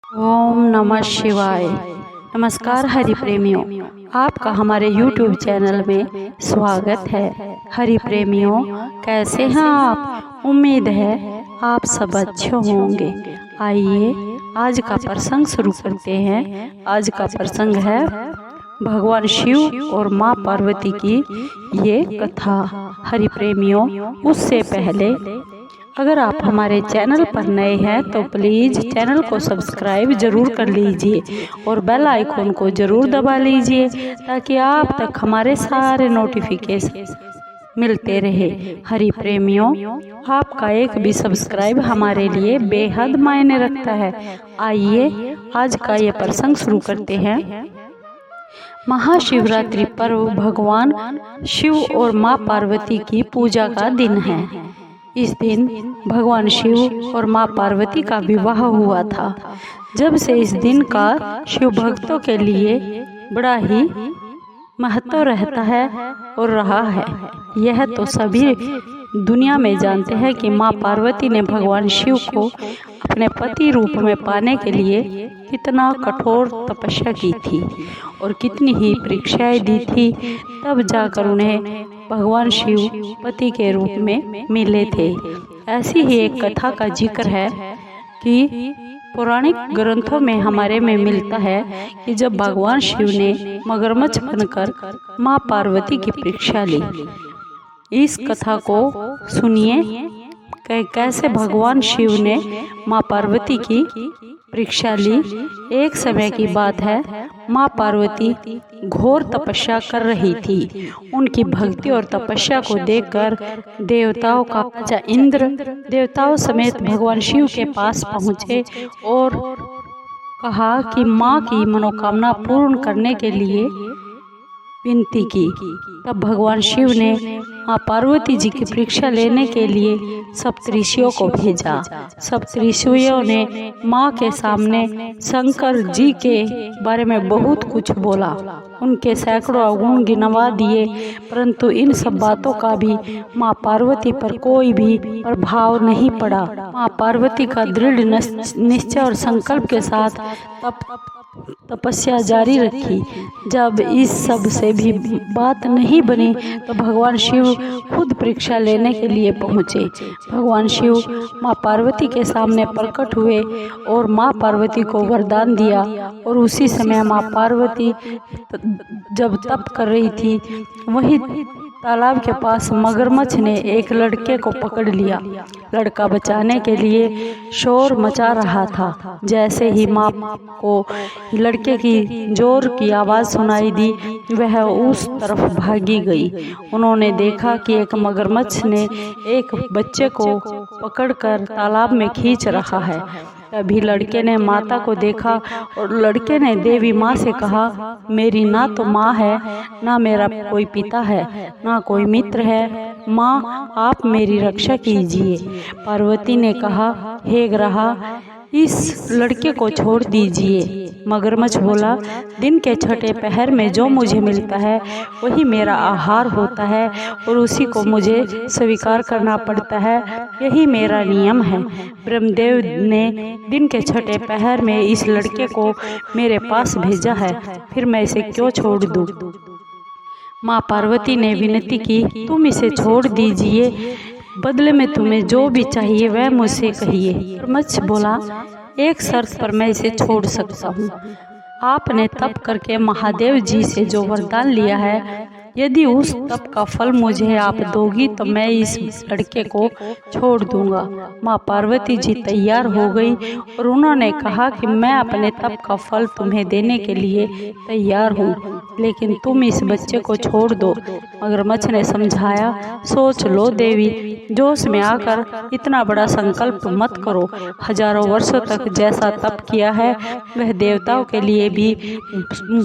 ओम नमः शिवाय। नमस्कार हरि प्रेमियों, आपका हमारे YouTube चैनल में स्वागत है। हरि प्रेमियों, कैसे हैं आप? उम्मीद है आप सब अच्छे होंगे। आइए आज का प्रसंग शुरू करते हैं। आज का प्रसंग है भगवान शिव और माँ पार्वती की ये कथा। हरि प्रेमियों, उससे पहले अगर आप हमारे चैनल पर नए हैं तो प्लीज़ चैनल को सब्सक्राइब जरूर कर लीजिए और बेल आइकॉन को जरूर दबा लीजिए ताकि आप तक हमारे सारे नोटिफिकेशन मिलते रहे। हरि प्रेमियों, आपका एक भी सब्सक्राइब हमारे लिए बेहद मायने रखता है। आइए आज का ये प्रसंग शुरू करते हैं। महाशिवरात्रि पर्व भगवान शिव और माँ पार्वती की पूजा का दिन है। इस दिन भगवान शिव और माँ पार्वती का विवाह हुआ था। जब से इस दिन का शिव भक्तों के लिए बड़ा ही महत्व रहता है और रहा है। यह तो सभी दुनिया में जानते हैं कि माँ पार्वती ने भगवान शिव को अपने पति रूप में पाने के लिए कितना कठोर तपस्या की थी और कितनी ही परीक्षाएं दी थी, तब जाकर उन्हें भगवान शिव पति के रूप में मिले थे। ऐसी ही एक कथा का जिक्र है कि पौराणिक ग्रंथों में हमारे में मिलता है कि जब भगवान शिव ने मगरमच्छ बनकर माँ पार्वती की परीक्षा ली। इस कथा को सुनिए कैसे भगवान शिव ने माँ पार्वती की परीक्षा ली। एक समय की बात है, माँ पार्वती घोर तपस्या कर रही थी। उनकी भक्ति और तपस्या को देखकर देवताओं का राजा इंद्र देवताओं समेत भगवान शिव के पास पहुँचे और कहा कि माँ की मनोकामना पूर्ण करने के लिए विनती की। तब भगवान शिव ने माँ पार्वती जी की परीक्षा लेने के लिए सप्तऋषियों को भेजा। सप्तऋषियों ने माँ के सामने शंकर जी के बारे में बहुत कुछ बोला। उनके सैकड़ों अवगुण गिनवा दिए, परंतु इन सब बातों का भी माँ पार्वती पर कोई भी प्रभाव नहीं पड़ा। माँ पार्वती का दृढ़ निश्चय और संकल्प के साथ तपस्या जारी रखी। जब इस सब से भी बात नहीं बनी तो भगवान शिव खुद परीक्षा लेने के लिए पहुँचे। भगवान शिव माँ पार्वती के सामने प्रकट हुए और माँ पार्वती को वरदान दिया। और उसी समय माँ पार्वती जब तप कर रही थी, वही तालाब के पास मगरमच्छ ने एक लड़के को पकड़ लिया। लड़का बचाने के लिए शोर मचा रहा था। जैसे ही माँ को लड़के की जोर की आवाज़ सुनाई दी, वह उस तरफ भागी गई। उन्होंने देखा कि एक मगरमच्छ ने एक बच्चे को पकड़कर तालाब में खींच रहा है। तभी लड़के ने माता को देखा और लड़के ने देवी माँ से कहा, मेरी ना तो माँ है, ना मेरा कोई पिता है, ना कोई मित्र है। माँ, आप मेरी रक्षा कीजिए। पार्वती ने कहा, हे ग्रहा, इस लड़के को छोड़ दीजिए। मगरमच्छ बोला, दिन के छठे पहर में जो मुझे मिलता है वही मेरा आहार होता है और उसी को मुझे स्वीकार करना पड़ता है, यही मेरा नियम है। ब्रह्मदेव ने दिन के छठे पहर में इस लड़के को मेरे पास भेजा है, फिर मैं इसे क्यों छोड़ दूं? माँ पार्वती ने विनती की, तुम इसे छोड़ दीजिए, बदले में तुम्हें जो भी चाहिए वह मुझसे कहिए। मगरमच्छ बोला, एक शर्त पर मैं इसे छोड़ सकता हूँ। आपने तप करके महादेव जी से जो वरदान लिया है, यदि उस तप का फल मुझे आप दोगी तो मैं इस लड़के को छोड़ दूंगा। माँ पार्वती जी तैयार हो गई और उन्होंने कहा कि मैं अपने तप का फल तुम्हें देने के लिए तैयार हूँ, लेकिन तुम इस बच्चे को छोड़ दो। मगरमच्छ ने समझाया, सोच लो देवी, जोश में आकर इतना बड़ा संकल्प मत करो। हजारों वर्षों तक जैसा तप किया है वह देवताओं के लिए भी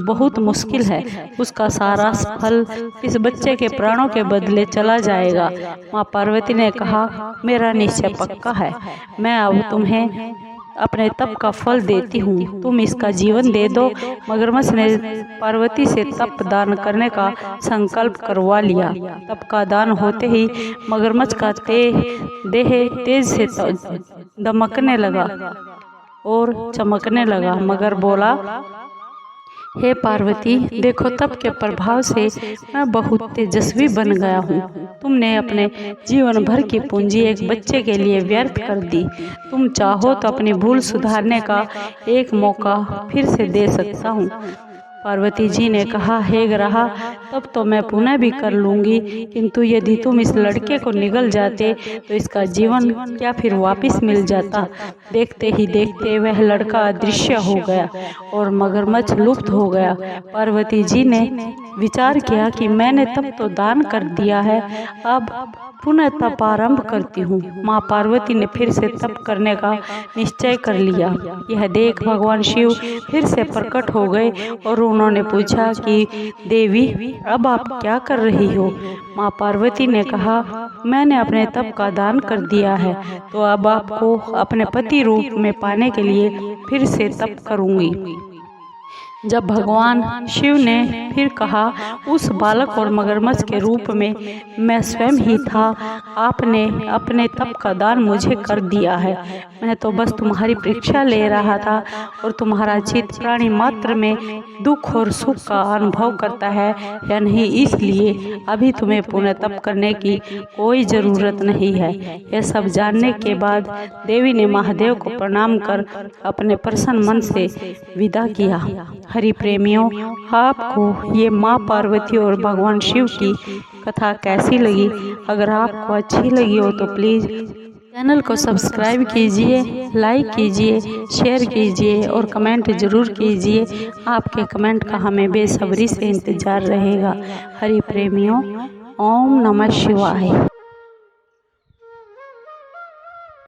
बहुत मुश्किल है। उसका सारा फल इस बच्चे के प्राणों के बदले चला जाएगा। माँ पार्वती ने कहा, मेरा निश्चय पक्का है, मैं अब तुम्हें अपने तप का फल देती हूँ, तुम इसका जीवन दे दो। मगरमच्छ ने पार्वती से तप दान करने का संकल्प करवा लिया। तप का दान होते ही मगरमच्छ का देह तेज से दमकने लगा। और चमकने लगा, मगर बोला, हे पार्वती, देखो तप के प्रभाव से मैं बहुत तेजस्वी बन गया हूँ। तुमने अपने जीवन भर की पूंजी एक बच्चे के लिए व्यर्थ कर दी। तुम चाहो तो अपनी भूल सुधारने का एक मौका फिर से दे सकता हूँ। पार्वती जी ने कहा, हे ग्रहा, तब तो मैं पुनः भी कर लूँगी, किंतु यदि तुम इस लड़के को निगल जाते तो इसका जीवन क्या फिर वापस मिल जाता। देखते ही देखते वह लड़का अदृश्य हो गया और मगरमच्छ लुप्त हो गया। पार्वती जी ने विचार किया कि मैंने तब तो दान कर दिया है, अब पुनः तप आरंभ करती हूँ। माँ पार्वती ने फिर से तप करने का निश्चय कर लिया। यह देख भगवान शिव फिर से प्रकट हो गए और उन्होंने पूछा कि देवी, अब आप क्या कर रही हो? माँ पार्वती ने कहा, मैंने अपने तप का दान कर दिया है, तो अब आपको अपने पति रूप में पाने के लिए फिर से तप करूँगी। जब भगवान शिव ने फिर कहा, उस बालक और मगरमच्छ के रूप में मैं स्वयं ही था। आपने अपने तप का दान मुझे कर दिया है। मैं तो बस तुम्हारी परीक्षा ले रहा था और तुम्हारा चित्त प्राणी मात्र में दुख और सुख का अनुभव करता है या नहीं, इसलिए अभी तुम्हें पुनः तप करने की कोई ज़रूरत नहीं है। यह सब जानने के बाद देवी ने महादेव को प्रणाम कर अपने प्रसन्न मन से विदा किया। हरि प्रेमियों, आपको ये माँ पार्वती और भगवान शिव की कथा कैसी लगी? अगर आपको अच्छी लगी हो तो प्लीज़ चैनल को सब्सक्राइब कीजिए, लाइक कीजिए, शेयर कीजिए और कमेंट ज़रूर कीजिए। आपके कमेंट का हमें बेसब्री से इंतज़ार रहेगा। हरि प्रेमियों, ओम नमः शिवाय।